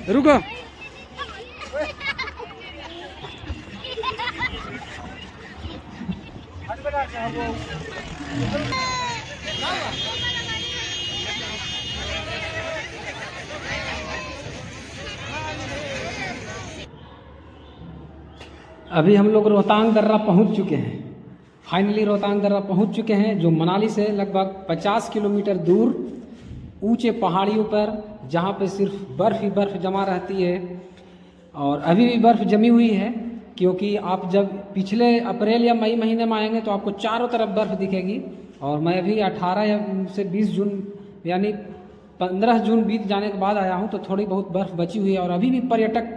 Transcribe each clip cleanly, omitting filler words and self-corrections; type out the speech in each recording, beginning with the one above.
रुको। अभी हम लोग रोहतांग दर्रा पहुंच चुके हैं। फाइनली रोहतांग दर्रा पहुंच चुके हैं, जो मनाली से लगभग 50 किलोमीटर दूर ऊंचे पहाड़ियों पर, जहां पे सिर्फ बर्फ़ ही बर्फ़ जमा रहती है। और अभी भी बर्फ़ जमी हुई है, क्योंकि आप जब पिछले अप्रैल या मई महीने में आएंगे तो आपको चारों तरफ बर्फ़ दिखेगी। और मैं अभी 18 से 20 जून यानी 15 जून बीत जाने के बाद आया हूँ, तो थोड़ी बहुत बर्फ़ बची हुई है। और अभी भी पर्यटक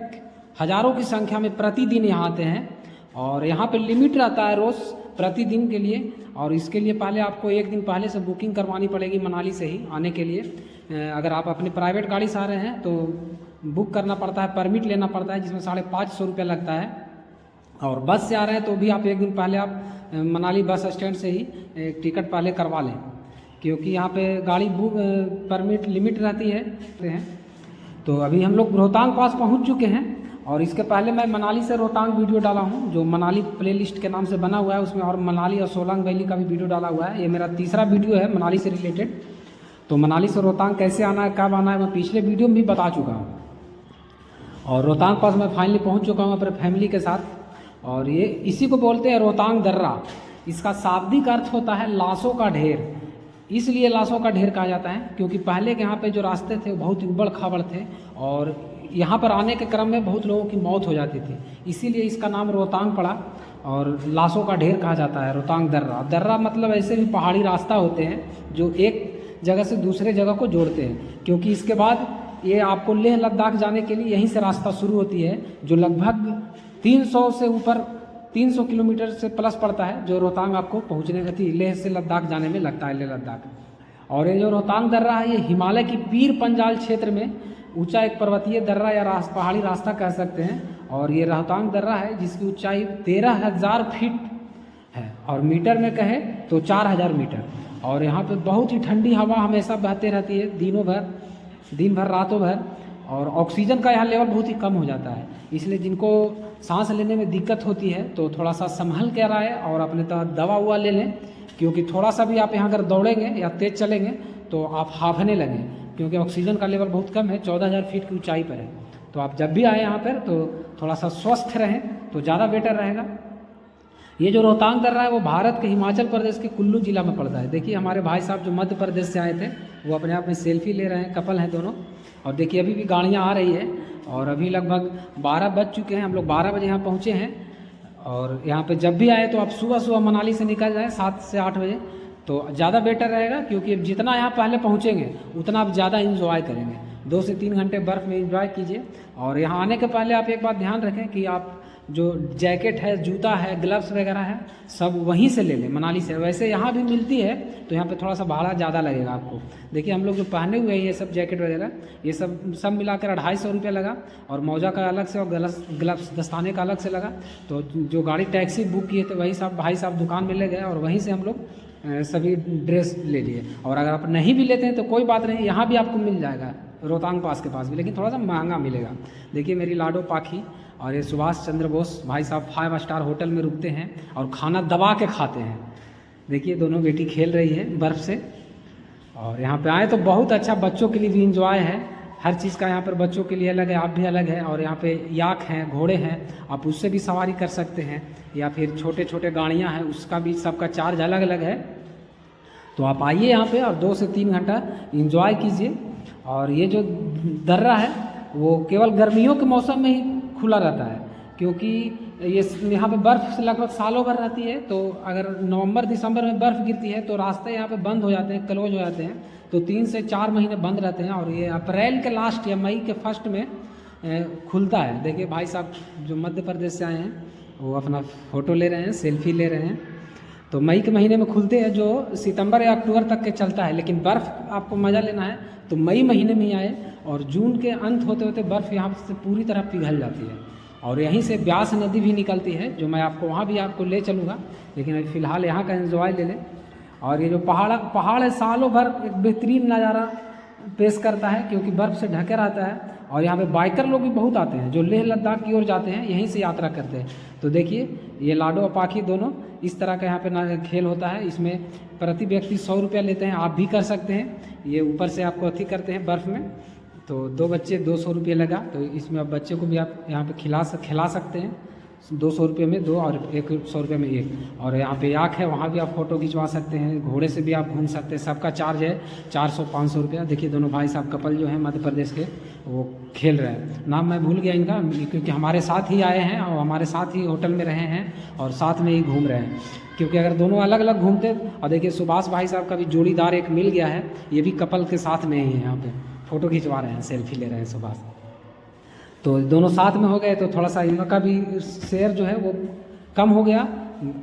हज़ारों की संख्या में प्रतिदिन यहाँ आते हैं। और यहाँ पे लिमिट रहता है रोज़ प्रतिदिन के लिए, और इसके लिए पहले आपको एक दिन पहले से बुकिंग करवानी पड़ेगी मनाली से ही आने के लिए। अगर आप अपनी प्राइवेट गाड़ी से आ रहे हैं तो बुक करना पड़ता है, परमिट लेना पड़ता है, जिसमें 550 रुपये लगता है। और बस से आ रहे हैं तो भी आप एक दिन पहले आप मनाली बस स्टैंड से ही एक टिकट पहले करवा लें, क्योंकि यहाँ पे गाड़ी बुक परमिट लिमिट रहती है। तो अभी हम लोग रोहतांग पास पहुँच चुके हैं। और इसके पहले मैं मनाली से रोहतांग वीडियो डाला हूँ, जो मनाली प्लेलिस्ट के नाम से बना हुआ है उसमें, और मनाली और सोलांग वैली का भी वीडियो डाला हुआ है। ये मेरा तीसरा वीडियो है मनाली से रिलेटेड। तो मनाली से रोहतांग कैसे आना है, कब आना है, मैं पिछले वीडियो में भी बता चुका हूँ। और रोहतांग पास मैं फाइनली पहुँच चुका हूँ अपने फैमिली के साथ। और ये इसी को बोलते हैं रोहतांग दर्रा। इसका शाब्दिक अर्थ होता है लाशों का ढेर। इसलिए लाशों का ढेर कहा जाता है क्योंकि पहले के यहाँ पे जो रास्ते थे वो बहुत उबड़ खाबड़ थे, और यहाँ पर आने के क्रम में बहुत लोगों की मौत हो जाती थी। इसीलिए इसका नाम रोहतांग पड़ा, और लाशों का ढेर कहा जाता है रोहतांग दर्रा। दर्रा मतलब ऐसे भी पहाड़ी रास्ता होते हैं जो एक जगह से दूसरे जगह को जोड़ते हैं, क्योंकि इसके बाद ये आपको लेह लद्दाख जाने के लिए यहीं से रास्ता शुरू होती है, जो लगभग 300 से ऊपर 300 किलोमीटर से प्लस पड़ता है, जो रोहतांग आपको पहुँचने का लेह से लद्दाख जाने में लगता है, लेह लद्दाख। और ये जो रोहतांग दर्रा है, ये हिमालय की पीर पंजाल क्षेत्र में ऊंचा एक पर्वतीय दर्रा या पहाड़ी रास्ता कह सकते हैं। और ये रोहतांग दर्रा है जिसकी ऊंचाई 13,000 फीट है, और मीटर में कहे तो 4,000 मीटर। और यहाँ पे बहुत ही ठंडी हवा हमेशा बहते रहती है, दिन भर रातों भर। और ऑक्सीजन का यहाँ लेवल बहुत ही कम हो जाता है, इसलिए जिनको सांस लेने में दिक्कत होती है तो थोड़ा सा संभल कर आए और अपने दवा हुआ ले लें, क्योंकि थोड़ा सा भी आप यहाँ अगर दौड़ेंगे या तेज़ चलेंगे तो आप हांफने लगें, क्योंकि ऑक्सीजन का लेवल बहुत कम है, 14,000 फीट की ऊंचाई पर है। तो आप जब भी आए यहाँ पर तो थोड़ा सा स्वस्थ रहें तो ज़्यादा बेटर रहेगा। ये जो रोहतांग दर्रा है वो भारत के हिमाचल प्रदेश के कुल्लू जिला में पड़ता है। देखिए हमारे भाई साहब जो मध्य प्रदेश से आए थे वो अपने आप में सेल्फी ले रहे हैं, कपल हैं दोनों। और देखिए अभी भी गाड़ियाँ आ रही है, और अभी लगभग 12 बज चुके हैं, हम लोग 12 बजे यहाँ पहुँचे हैं। और यहाँ पे जब भी आए तो आप सुबह सुबह मनाली से निकल जाएँ 7 से 8 बजे, तो ज़्यादा बेटर रहेगा, क्योंकि जितना यहाँ पहले पहुँचेंगे उतना आप ज़्यादा इंजॉय करेंगे। 2 से 3 घंटे बर्फ़ में इंजॉय कीजिए। और यहाँ आने के पहले आप एक बात ध्यान रखें कि आप जो जैकेट है, जूता है, ग्लव्स वगैरह है, सब वहीं से ले लें मनाली से। वैसे यहाँ भी मिलती है, तो यहाँ पे थोड़ा सा भाड़ा ज़्यादा लगेगा आपको। देखिए हम लोग जो पहने हुए हैं ये सब जैकेट वगैरह, ये सब मिलाकर 250 रुपये लगा, और मौजा का अलग से और ग्लव्स दस्ताने का अलग से लगा। तो जो गाड़ी टैक्सी बुक किए थे वही साहब भाई साहब दुकान में ले गए, और वहीं से हम लोग सभी ड्रेस ले लिए। और अगर आप नहीं भी लेते हैं तो कोई बात नहीं, यहाँ भी आपको मिल जाएगा रोहतांग पास के पास भी, लेकिन थोड़ा सा महंगा मिलेगा। देखिए मेरी लाडो पाखी और ये सुभाष चंद्र बोस भाई साहब 5 स्टार होटल में रुकते हैं और खाना दबा के खाते हैं। देखिए दोनों बेटी खेल रही है बर्फ़ से। और यहाँ पे आए तो बहुत अच्छा, बच्चों के लिए भी इंजॉय है, हर चीज़ का यहाँ पर बच्चों के लिए अलग है, आप भी अलग है। और यहाँ पे याक हैं, घोड़े हैं, आप उससे भी सवारी कर सकते हैं, या फिर छोटे छोटे गाड़ियाँ हैं, उसका भी सबका चार्ज अलग अलग है। तो आप आइए यहाँ पे और 2 से 3 घंटा इंजॉय कीजिए। और ये जो दर्रा है वो केवल गर्मियों के मौसम में ही खुला रहता है, क्योंकि ये यहाँ पे बर्फ़ लगभग सालों भर रहती है। तो अगर नवंबर दिसंबर में बर्फ़ गिरती है तो रास्ते यहाँ पे बंद हो जाते हैं, क्लोज हो जाते हैं। तो 3 से 4 महीने बंद रहते हैं, और ये अप्रैल के लास्ट या मई के फर्स्ट में खुलता है। देखिए भाई साहब जो मध्य प्रदेश से आए हैं वो अपना फ़ोटो ले रहे हैं, सेल्फी ले रहे हैं। तो मई के महीने में खुलते हैं, जो सितंबर या अक्टूबर तक के चलता है। लेकिन बर्फ़ आपको मज़ा लेना है तो मई महीने में ही आए, और जून के अंत होते होते बर्फ़ यहाँ से पूरी तरह पिघल जाती है। और यहीं से ब्यास नदी भी निकलती है, जो मैं आपको वहाँ भी आपको ले चलूँगा, लेकिन अभी फ़िलहाल यहाँ का एंजॉय ले लें। और ये जो पहाड़ है, सालों भर एक बेहतरीन नज़ारा पेश करता है, क्योंकि बर्फ़ से ढके रहता है। और यहाँ पे बाइकर लोग भी बहुत आते हैं जो लेह लद्दाख की ओर जाते हैं, यहीं से यात्रा करते हैं। तो देखिए ये लाडो और पाखी दोनों इस तरह का यहाँ पे खेल होता है। इसमें प्रति व्यक्ति 100 रुपया लेते हैं, आप भी कर सकते हैं। ये ऊपर से आपको अथी करते हैं बर्फ़ में, तो 2 बच्चे 200 रुपये लगा। तो इसमें आप बच्चे को भी आप यहाँ पे खिला सकते हैं, 200 रुपये में 2 और 100 रुपये में 1। और यहाँ पे याक है, वहाँ भी आप फ़ोटो खिंचवा सकते हैं, घोड़े से भी आप घूम सकते हैं। सबका चार्ज है 400-500 रुपया। देखिए दोनों भाई साहब कपल जो हैं मध्य प्रदेश के, वो खेल रहे हैं। नाम मैं भूल गया इनका, क्योंकि हमारे साथ ही आए हैं और हमारे साथ ही होटल में रहे हैं और साथ में ही घूम रहे हैं। क्योंकि अगर दोनों अलग अलग घूमते, और देखिए सुभाष भाई साहब का भी जोड़ीदार एक मिल गया है, ये भी कपल के साथ में ही है। यहाँ पे फ़ोटो खिंचवा रहे हैं, सेल्फी ले रहे हैं सुभाष। तो दोनों साथ में हो गए तो थोड़ा सा इनका भी शेयर जो है वो कम हो गया,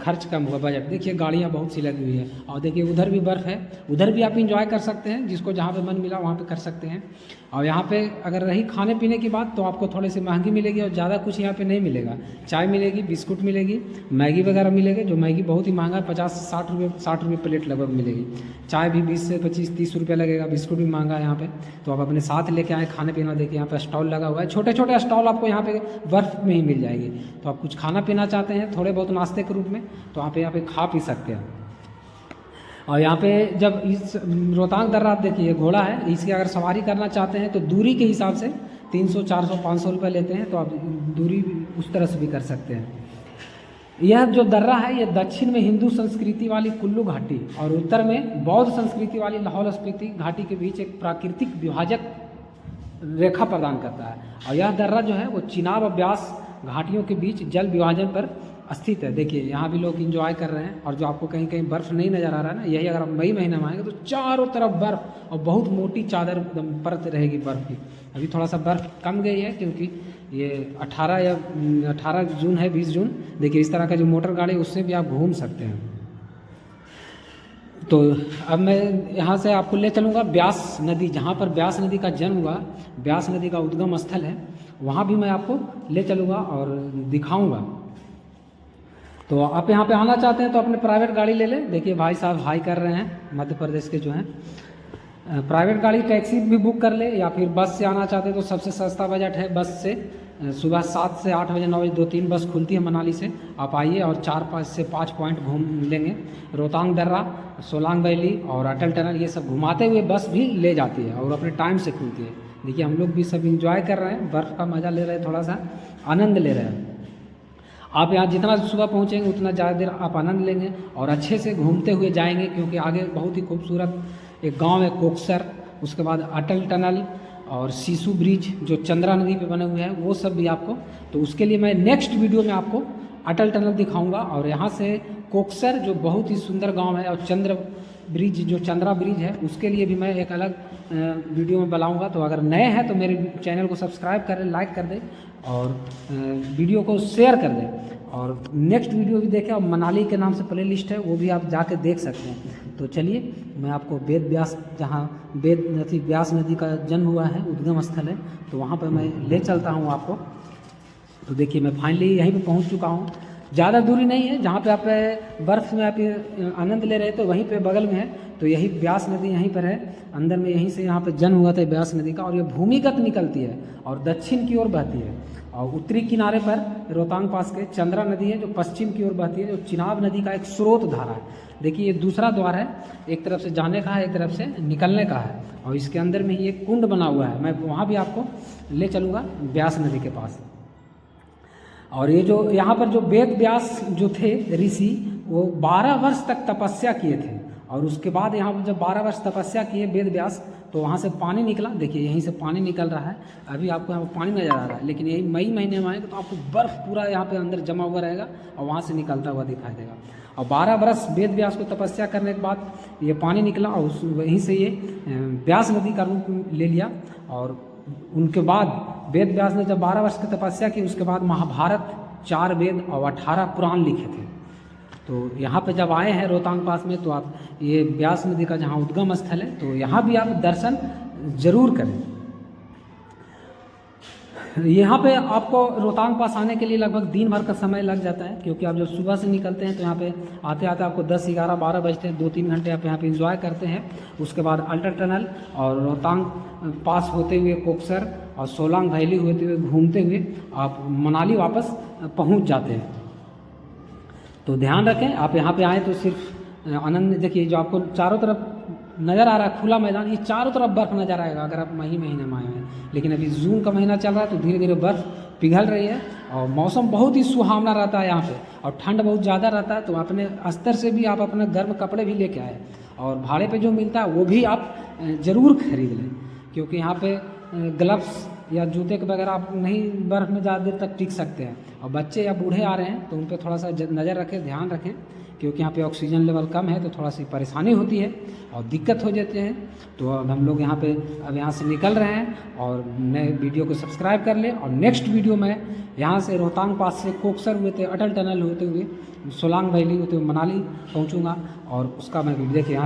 खर्च कम हुआ, बजट। देखिए गाड़ियाँ बहुत सी लगी हुई है, और देखिए उधर भी बर्फ़ है, उधर भी आप इंजॉय कर सकते हैं, जिसको जहाँ पे मन मिला वहाँ पे कर सकते हैं। और यहाँ पे अगर रही खाने पीने की बात, तो आपको थोड़ी सी महंगी मिलेगी और ज़्यादा कुछ यहाँ पे नहीं मिलेगा। चाय मिलेगी, बिस्कुट मिलेगी, मैगी वगैरह मिलेगी, जो मैगी बहुत ही महंगा है, 50-60 रुपये प्लेट लगभग मिलेगी। चाय भी 20 से 25-30 रुपये लगेगा, बिस्कुट भी महंगा है यहाँ पे। तो आप अपने साथ लेके आए खाने पीना। देखिए यहाँ पे स्टॉल लगा हुआ है, छोटे छोटे स्टॉल आपको यहाँ पे बर्फ़ में ही मिल जाएगी। तो आप कुछ खाना पीना चाहते हैं थोड़े बहुत नाश्ते के रूप में, तो आप यहाँ पे खा पी सकते हैं। और यहाँ पे जब इस रोहतांग दर्रा देखिए घोड़ा है, इसकी अगर सवारी करना चाहते हैं तो दूरी के हिसाब से 300, 400, 500 रुपये लेते हैं। तो आप दूरी उस तरह से भी कर सकते हैं। यह जो दर्रा है, ये दक्षिण में हिंदू संस्कृति वाली कुल्लू घाटी और उत्तर में बौद्ध संस्कृति वाली लाहौल स्पीति घाटी के बीच एक प्राकृतिक विभाजक रेखा प्रदान करता है। और यह दर्रा जो है वो चिनाब और ब्यास घाटियों के बीच जल विभाजन पर स्थित है। देखिए यहाँ भी लोग इंजॉय कर रहे हैं। और जो आपको कहीं कहीं बर्फ़ नहीं नज़र आ रहा है ना, यही अगर आप मई महीने में आएंगे तो चारों तरफ बर्फ़ और बहुत मोटी चादर परत रहेगी बर्फ़ की। अभी थोड़ा सा बर्फ़ कम गई है, क्योंकि ये 18 जून है, 20 जून। देखिए इस तरह का जो मोटर गाड़ी, उससे भी आप घूम सकते हैं। तो अब मैं यहाँ से आपको ले चलूँगा ब्यास नदी, जहाँ पर ब्यास नदी का जन्म हुआ, ब्यास नदी का उद्गम स्थल है, वहाँ भी मैं आपको ले चलूँगा और दिखाऊँगा। तो आप यहाँ पे आना चाहते हैं तो अपने प्राइवेट गाड़ी ले लें। देखिए भाई साहब हाई कर रहे हैं, मध्य प्रदेश के जो हैं। प्राइवेट गाड़ी टैक्सी भी बुक कर ले, या फिर बस से आना चाहते हैं तो सबसे सस्ता बजट है बस से। सुबह 7 से 8 बजे 9 बजे 2-3 बस खुलती है मनाली से। आप आइए और 4 से 5 पॉइंट घूम लेंगे। रोहतांग दर्रा, सोलांग वैली और अटल टनल, ये सब घुमाते हुए बस भी ले जाती है और अपने टाइम से खुलती है। देखिए हम लोग भी सब इंजॉय कर रहे हैं, बर्फ़ का मज़ा ले रहे हैं, थोड़ा सा आनंद ले रहे हैं। आप यहाँ जितना सुबह पहुँचेंगे उतना ज़्यादा देर आप आनंद लेंगे और अच्छे से घूमते हुए जाएंगे, क्योंकि आगे बहुत ही खूबसूरत एक गांव है कोकसर, उसके बाद अटल टनल और सीसू ब्रिज जो चंद्रा नदी पे बने हुए हैं, वो सब भी आपको। तो उसके लिए मैं नेक्स्ट वीडियो में आपको अटल टनल दिखाऊंगा। और यहाँ से कोकसर जो बहुत ही सुंदर गांव है, और चंद्र ब्रिज जो चंद्रा ब्रिज है, उसके लिए भी मैं एक अलग वीडियो में बनाऊंगा। तो अगर नए हैं तो मेरे चैनल को सब्सक्राइब कर दें, लाइक कर दें और वीडियो को शेयर कर दें। और नेक्स्ट वीडियो भी देखें, और मनाली के नाम से प्ले लिस्ट है, वो भी आप जाके देख सकते हैं। तो चलिए मैं आपको वेद व्यास, जहाँ व्यास नदी का जन्म हुआ है, उद्गम स्थल है, तो वहाँ पर मैं ले चलता हूँ आपको। तो देखिए मैं फाइनली यहीं पे पहुँच चुका हूँ। ज़्यादा दूरी नहीं है, जहाँ पे आप बर्फ़ में आप आनंद ले रहे थे वहीं पे बगल में है। तो यही ब्यास नदी यहीं पर है अंदर में, यहीं से यहाँ पे जन्म हुआ था ब्यास नदी का। और ये भूमिगत निकलती है और दक्षिण की ओर बहती है। और उत्तरी किनारे पर रोहतांग पास के चंद्रा नदी है जो पश्चिम की ओर बहती है, जो चिनाब नदी का एक स्रोत धारा है। देखिए ये दूसरा द्वार है, एक तरफ से जाने का है, एक तरफ से निकलने का है। और इसके अंदर में ही एक कुंड बना हुआ है, मैं वहाँ भी आपको ले चलूँगा ब्यास नदी के पास। और ये जो यहाँ पर जो वेद व्यास जो थे ऋषि, वो 12 वर्ष तक तपस्या किए थे। और उसके बाद यहाँ पर जब 12 वर्ष तपस्या किए वेद व्यास, तो वहाँ से पानी निकला। देखिए यहीं से पानी निकल रहा है, अभी आपको यहाँ पर पानी नजर आ रहा है। लेकिन यही मई महीने में आएगा तो आपको बर्फ़ पूरा यहाँ पे अंदर जमा हुआ रहेगा और वहाँ से निकलता हुआ दिखाई देगा। और 12 वर्ष वेद व्यास को तपस्या करने के बाद ये पानी निकला, और वहीं से ये व्यास नदी का रूप ले लिया। और उनके बाद वेद व्यास ने जब 12 वर्ष की तपस्या की, उसके बाद महाभारत, 4 वेद और 18 पुराण लिखे थे। तो यहाँ पे जब आए हैं रोहतांग पास में, तो आप ये व्यास नदी का जहाँ उद्गम स्थल है, तो यहाँ भी आप दर्शन जरूर करें। यहाँ पे आपको रोहतांग पास आने के लिए लगभग दिन भर का समय लग जाता है, क्योंकि आप जब सुबह से निकलते हैं तो यहाँ पे आते आते आपको 10, 11, 12 बजते हैं। 2-3 घंटे आप यहाँ पे एंजॉय करते हैं। उसके बाद अल्टर टनल और रोहतांग पास होते हुए कोकसर और सोलांग वैली होते हुए घूमते हुए आप मनाली वापस पहुँच जाते हैं। तो ध्यान रखें, आप यहाँ पे आएँ तो सिर्फ आनंद देखिए। जो आपको चारों तरफ नज़र आ रहा है खुला मैदान, ये चारों तरफ बर्फ़ नज़र आएगा अगर आप मई महीने में आए हैं। लेकिन अभी जून का महीना चल रहा है तो धीरे धीरे बर्फ़ पिघल रही है और मौसम बहुत ही सुहावना रहता है यहाँ पे, और ठंड बहुत ज़्यादा रहता है। तो अपने अस्तर से भी आप अपने गर्म कपड़े भी लेके आए, और भाड़े पे जो मिलता है वो भी आप ज़रूर खरीद लें, क्योंकि यहाँ पे ग्लव्स या जूते के बगैर आप नहीं बर्फ़ में ज़्यादा देर तक टिक सकते हैं। और बच्चे या बूढ़े आ रहे हैं तो उन पर थोड़ा सा नज़र रखें, ध्यान रखें, क्योंकि यहाँ पे ऑक्सीजन लेवल कम है तो थोड़ा सी परेशानी होती है और दिक्कत हो जाते हैं। तो अब हम लोग यहाँ पे अब यहाँ से निकल रहे हैं, और नए वीडियो को सब्सक्राइब कर लें। और नेक्स्ट वीडियो में यहाँ से रोहतांग पास से कोकसर हुए थे, अटल टनल होते हुए सोलांग वैली होते हुए मनाली पहुँचूँगा, और उसका मैं वीडियो देखिए यहाँ